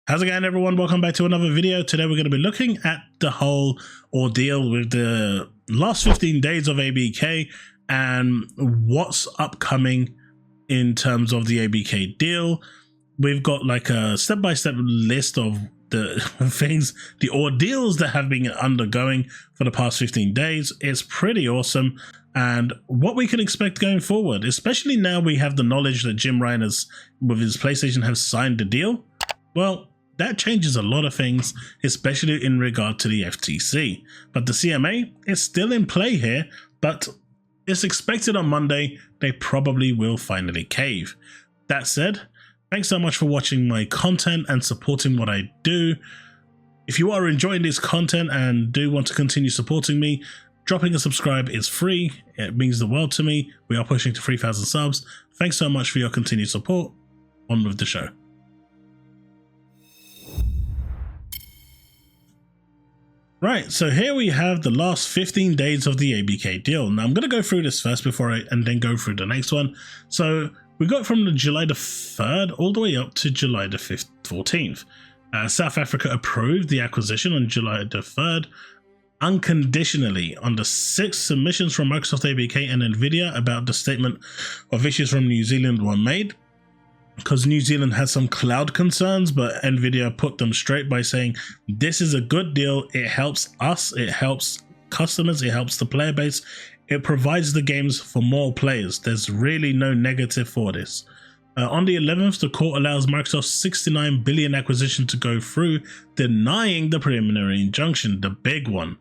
How's it going, everyone? Welcome back to another video. Today we're going to be looking at the whole ordeal with the last 15 days of ABK and what's upcoming in terms of the ABK deal. We've got like a step-by-step list of the things, the ordeals that have been undergoing for the past 15 days. It's pretty awesome, and what we can expect going forward, especially now we have the knowledge that Jim Ryan has, with his PlayStation, has signed the deal. Well, that changes a lot of things, especially in regard to the FTC. But the CMA is still in play here, but it's expected on Monday they probably will finally cave. That said, thanks so much for watching my content and supporting what I do. If you are enjoying this content and do want to continue supporting me, dropping a subscribe is free. It means the world to me. We are pushing to 3,000 subs. Thanks so much for your continued support. On with the show. Right, so here we have the last 15 days of the ABK deal. Now I'm going to go through this first and then go through the next one. So we got from the July the 3rd all the way up to July the 14th. South Africa approved the acquisition on July the 3rd unconditionally on the 6 submissions from Microsoft, ABK and Nvidia about the statement of issues from New Zealand were made. Because New Zealand had some cloud concerns, but Nvidia put them straight by saying this is a good deal. It helps us, it helps customers, it helps the player base, it provides the games for more players. There's really no negative for this. On the 11th, the court allows Microsoft's 69 billion acquisition to go through, denying the preliminary injunction, the big one.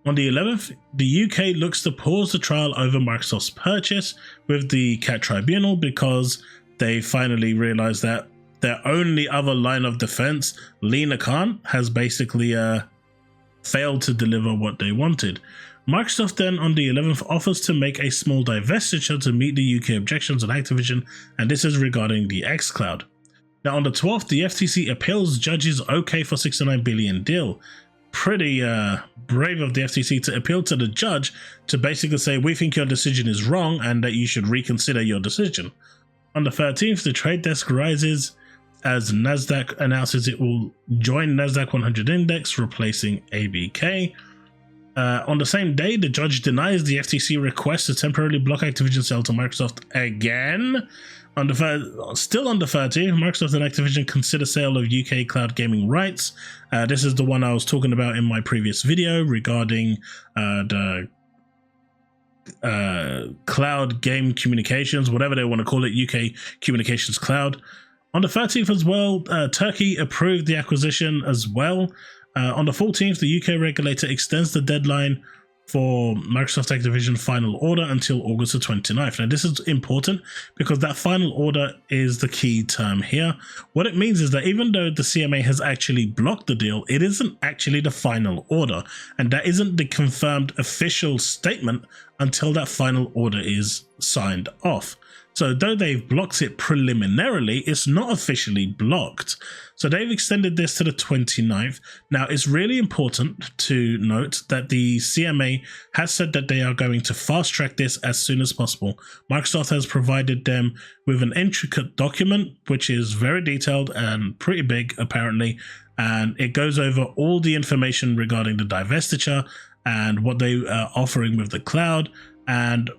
On the 11th, the UK looks to pause the trial over Microsoft's purchase with the CAT tribunal because they finally realized that their only other line of defense, Lena Khan, has basically failed to deliver what they wanted. Microsoft then on the 11th offers to make a small divestiture to meet the UK objections on Activision, and this is regarding the xCloud. Now on the 12th, the FTC appeals judges okay for 69 billion deal. Pretty brave of the FTC to appeal to the judge to basically say we think your decision is wrong and that you should reconsider your decision. On the 13th, the trade desk rises as Nasdaq announces it will join Nasdaq 100 index, replacing ABK. On the same day, the judge denies the FTC request to temporarily block Activision sale to Microsoft again. Still on the 13th, Microsoft and Activision consider sale of UK cloud gaming rights. This is the one I was talking about in my previous video regarding the cloud game communications, whatever they want to call it, UK communications cloud. On the 13th as well, Turkey approved the acquisition as well. On the 14th, the UK regulator extends the deadline for Microsoft Activision final order until August the 29th. Now this is important because that final order is the key term here. What it means is that even though the CMA has actually blocked the deal, it isn't actually the final order, and that isn't the confirmed official statement until that final order is signed off. So though they've blocked it preliminarily, it's not officially blocked. So they've extended this to the 29th. Now it's really important to note that the CMA has said that they are going to fast track this as soon as possible. Microsoft has provided them with an intricate document, which is very detailed and pretty big apparently. And it goes over all the information regarding the divestiture and what they are offering with the cloud. And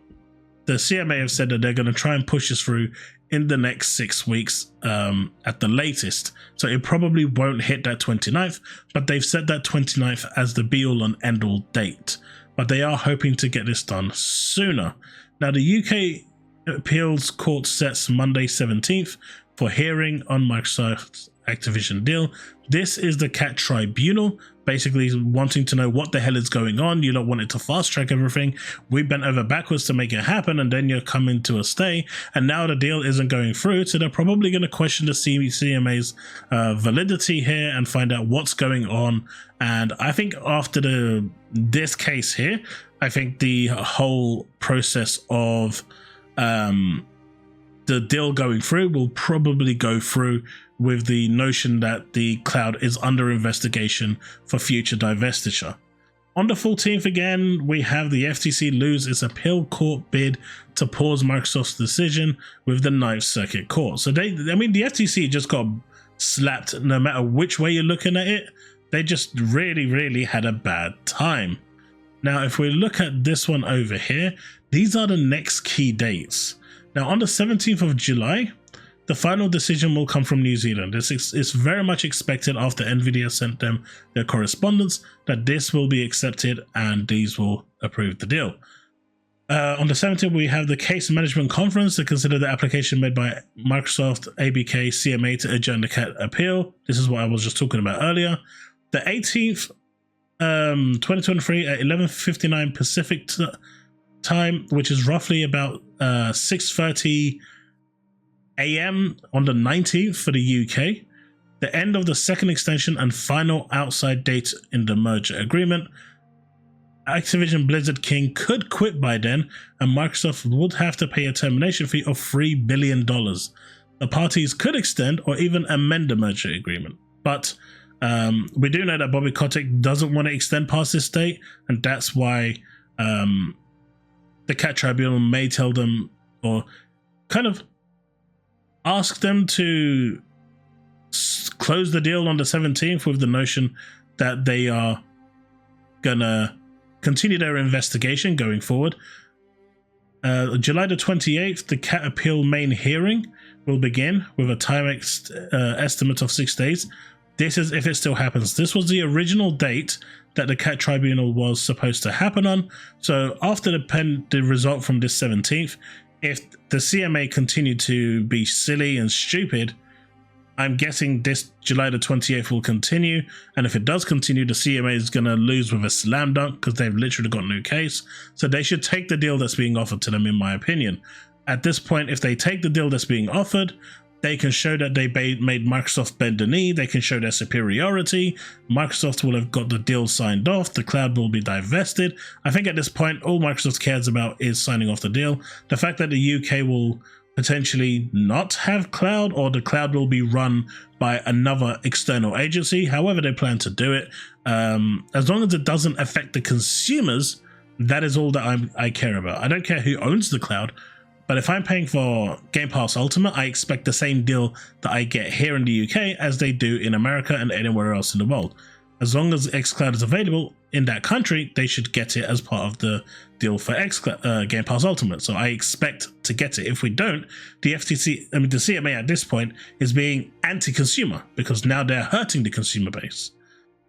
the CMA have said that they're going to try and push this through in the next 6 weeks at the latest. So it probably won't hit that 29th, but they've set that 29th as the be-all and end-all date. But they are hoping to get this done sooner. Now the UK Appeals Court sets Monday 17th for hearing on Microsoft's Activision deal. This is the CAT tribunal, basically wanting to know what the hell is going on. You don't want it to fast track everything. We bent over backwards to make it happen, and then you're coming to a stay, and now the deal isn't going through. So they're probably going to question the CMA's validity here and find out what's going on. And I think after this case here, I think the whole process of the deal going through will probably go through with the notion that the cloud is under investigation for future divestiture. On the 14th again, we have the FTC lose its appeal court bid to pause Microsoft's decision with the Ninth Circuit Court. So the FTC just got slapped no matter which way you're looking at it. They just really had a bad time. Now, if we look at this one over here, these are the next key dates. Now, on the 17th of July, the final decision will come from New Zealand. This is very much expected after NVIDIA sent them their correspondence that this will be accepted and these will approve the deal. On the 17th, we have the case management conference to consider the application made by Microsoft, ABK, CMA to adjourn the CAT appeal. This is what I was just talking about earlier. The 18th, 2023 at 11:59 Pacific time, which is roughly about 6:30 AM on the 19th for the UK. The end of the second extension and final outside date in the merger agreement. Activision Blizzard King could quit by then, and Microsoft would have to pay a termination fee of $3 billion. The parties could extend or even amend the merger agreement, but we do know that Bobby Kotick doesn't want to extend past this date, and that's why the CAT Tribunal may tell them or kind of ask them to close the deal on the 17th with the notion that they are gonna continue their investigation going forward. July the 28th, the CAT appeal main hearing will begin with a time estimate of 6 days. This is if it still happens. This was the original date that the CAT Tribunal was supposed to happen on. So after the result from this 17th, if the CMA continued to be silly and stupid, I'm guessing this July the 28th will continue. And if it does continue, the CMA is going to lose with a slam dunk because they've literally got no case. So they should take the deal that's being offered to them, in my opinion. At this point, if they take the deal that's being offered, they can show that they made Microsoft bend the knee. They can show their superiority. Microsoft will have got the deal signed off. The cloud will be divested. I think at this point, all Microsoft cares about is signing off the deal. The fact that the UK will potentially not have cloud, or the cloud will be run by another external agency, however they plan to do it, as long as it doesn't affect the consumers, that is all that I care about. I don't care who owns the cloud. But if I'm paying for Game Pass Ultimate, I expect the same deal that I get here in the UK as they do in America and anywhere else in the world. As long as xCloud is available in that country, they should get it as part of the deal for Game Pass Ultimate. So I expect to get it. If we don't, the FTC, the CMA at this point is being anti-consumer because now they're hurting the consumer base.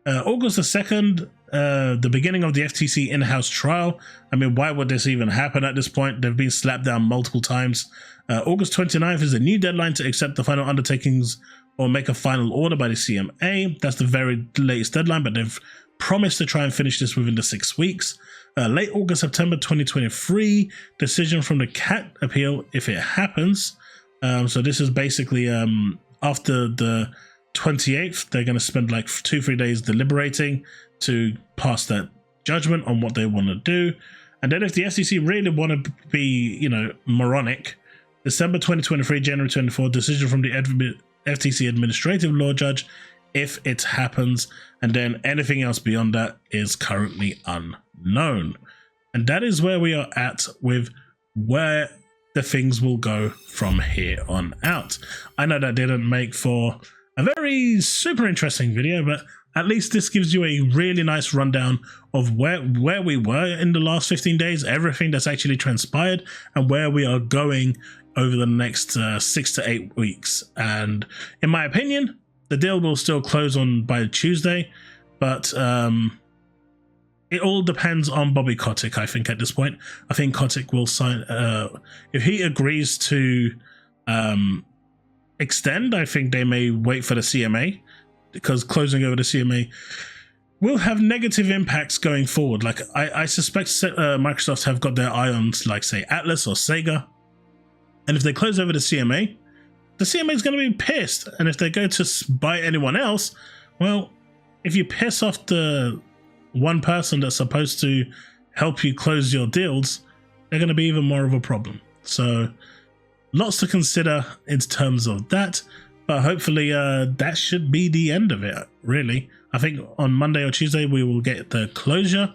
August the 2nd, the beginning of the FTC in-house trial. I mean, why would this even happen at this point? They've been slapped down multiple times. August 29th is a new deadline to accept the final undertakings or make a final order by the CMA. That's the very latest deadline, but they've promised to try and finish this within the 6 weeks. Late August, September 2023, decision from the CAT appeal if it happens. So this is basically after the 28th, they're going to spend like 2-3 days deliberating to pass that judgment on what they want to do. And then if the FTC really want to be, moronic, December 2023, January 24, decision from the FTC administrative law judge if it happens. And then anything else beyond that is currently unknown. And that is where we are at with where the things will go from here on out. I know that didn't make for a very super interesting video, but at least this gives you a really nice rundown of where we were in the last 15 days, everything that's actually transpired, and where we are going over the next 6 to 8 weeks. And in my opinion, the deal will still close on by Tuesday, but it all depends on Bobby Kotick, I think, at this point. I think Kotick will sign, if he agrees to extend, I think they may wait for the CMA, because closing over the CMA will have negative impacts going forward. Like I suspect Microsoft have got their eye on, like, say, Atlas or Sega, and if they close over the CMA is going to be pissed. And if they go to buy anyone else, well, if you piss off the one person that's supposed to help you close your deals, they're going to be even more of a problem. So lots to consider in terms of that, but hopefully that should be the end of it, really. I think on Monday or Tuesday we will get the closure.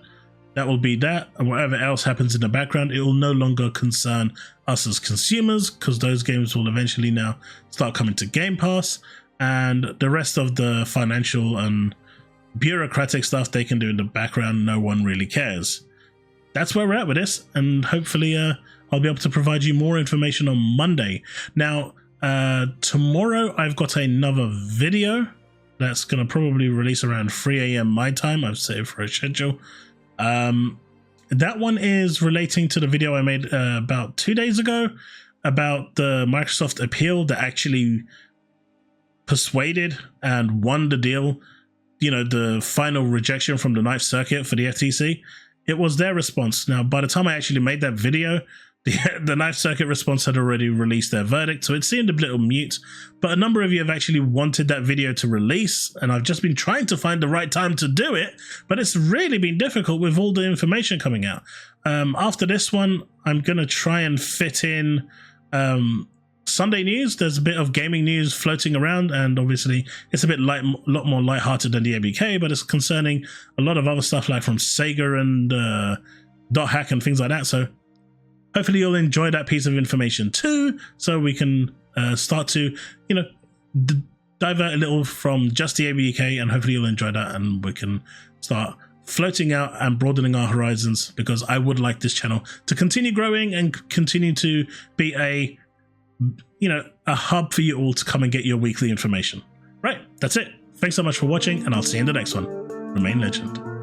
That will be that, and whatever else happens in the background, it will no longer concern us as consumers, because those games will eventually now start coming to Game Pass, and the rest of the financial and bureaucratic stuff they can do in the background, no one really cares. That's where we're at with this, and hopefully I'll be able to provide you more information on Monday. Now, tomorrow I've got another video that's going to probably release around 3 a.m. my time. I've set it for a schedule. That one is relating to the video I made about 2 days ago about the Microsoft appeal that actually persuaded and won the deal, you know, the final rejection from the Ninth Circuit for the FTC. It was their response. Now, by the time I actually made that video, the Ninth Circuit response had already released their verdict, so it seemed a little mute, but a number of you have actually wanted that video to release, and I've just been trying to find the right time to do it, but it's really been difficult with all the information coming out. After this one, I'm going to try and fit in Sunday news. There's a bit of gaming news floating around, and obviously it's a lot more lighthearted than the ABK, but it's concerning a lot of other stuff like from Sega and .hack and things like that, so hopefully you'll enjoy that piece of information too, so we can start to, you know, divert a little from just the ABK, and hopefully you'll enjoy that, and we can start floating out and broadening our horizons, because I would like this channel to continue growing and continue to be a, you know, a hub for you all to come and get your weekly information. Right, that's it. Thanks so much for watching, and I'll see you in the next one. Remain legend.